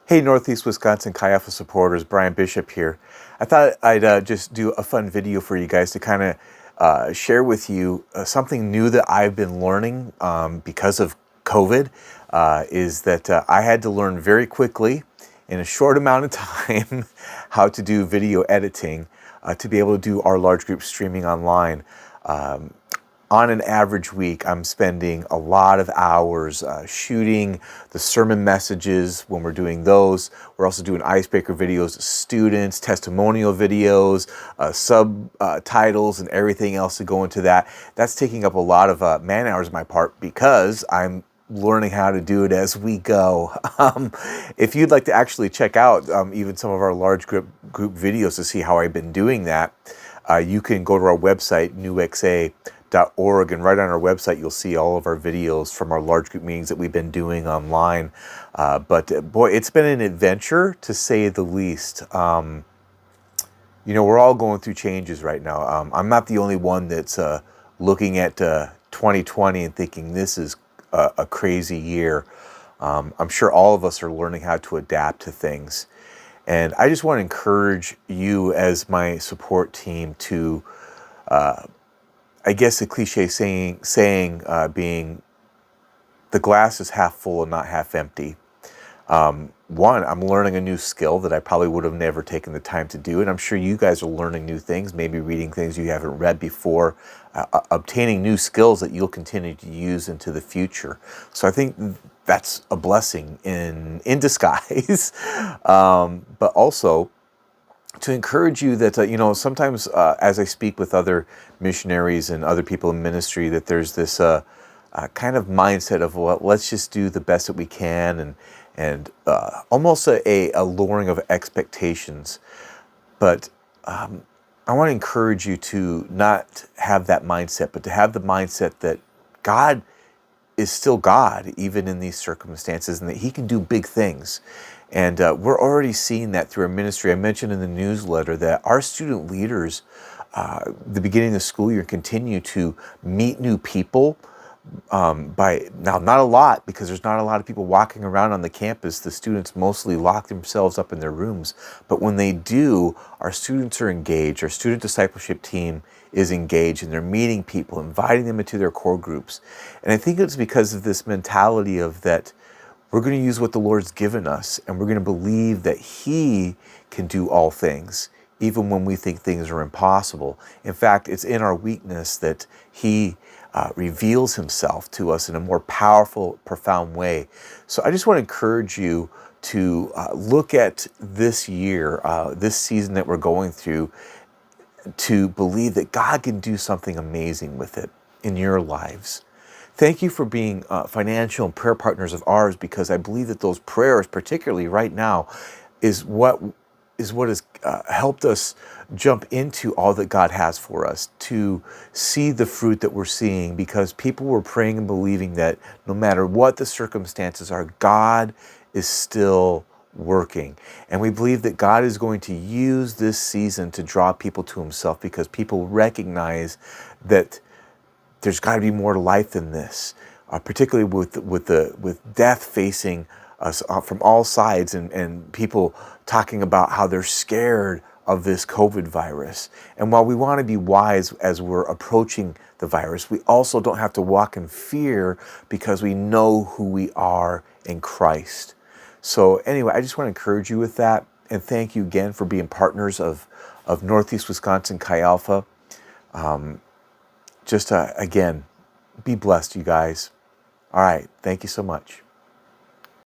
Hey, Northeast Wisconsin Chi Alpha supporters, Brian Bishop here. I thought I'd just do a fun video for you guys to kind of share with you something new that I've been learning because of COVID. Is that I had to learn very quickly in a short amount of time how to do video editing to be able to do our large group streaming online. On an average week, I'm spending a lot of hours shooting the sermon messages when we're doing those. We're also doing icebreaker videos, students, testimonial videos, subtitles, and everything else to go into that. That's taking up a lot of man hours on my part because I'm learning how to do it as we go. If you'd like to actually check out even some of our large group videos to see how I've been doing that, you can go to our website, NEWXA.org, and right on our website you'll see all of our videos from our large group meetings that we've been doing online. But boy, it's been an adventure to say the least. You know, we're all going through changes right now. I'm not the only one that's looking at 2020 and thinking this is a crazy year. I'm sure all of us are learning how to adapt to things. And I just want to encourage you as my support team to, I guess the cliche saying being the glass is half full and not half empty. One, I'm learning a new skill that I probably would have never taken the time to do. And I'm sure you guys are learning new things, maybe reading things you haven't read before, obtaining new skills that you'll continue to use into the future. So I think that's a blessing in disguise. But also to encourage you that, you know, sometimes as I speak with other missionaries and other people in ministry, that there's this kind of mindset of, well, let's just do the best that we can, and almost a lowering of expectations. But I want to encourage you to not have that mindset, but to have the mindset that God is still God, even in these circumstances, and that He can do big things. And we're already seeing that through our ministry. I mentioned in the newsletter that our student leaders, the beginning of the school year, continue to meet new people by now, not a lot, because there's not a lot of people walking around on the campus. The students mostly lock themselves up in their rooms. But when they do, our students are engaged. Our student discipleship team is engaged, and they're meeting people, inviting them into their core groups. And I think it's because of this mentality of that we're going to use what the Lord's given us, and we're going to believe that He can do all things, even when we think things are impossible. In fact, it's in our weakness that He reveals Himself to us in a more powerful, profound way. So I just want to encourage you to look at this year, this season that we're going through, to believe that God can do something amazing with it in your lives. Thank you for being financial and prayer partners of ours, because I believe that those prayers, particularly right now, is what has helped us jump into all that God has for us, to see the fruit that we're seeing, because people were praying and believing that no matter what the circumstances are, God is still working. And we believe that God is going to use this season to draw people to Himself, because people recognize that there's got to be more to life than this, particularly with death facing us from all sides, and people talking about how they're scared of this COVID virus. And while we want to be wise as we're approaching the virus, we also don't have to walk in fear, because we know who we are in Christ. So anyway, I just want to encourage you with that, and thank you again for being partners of Northeast Wisconsin Chi Alpha. Again, be blessed, you guys. All right, thank you so much.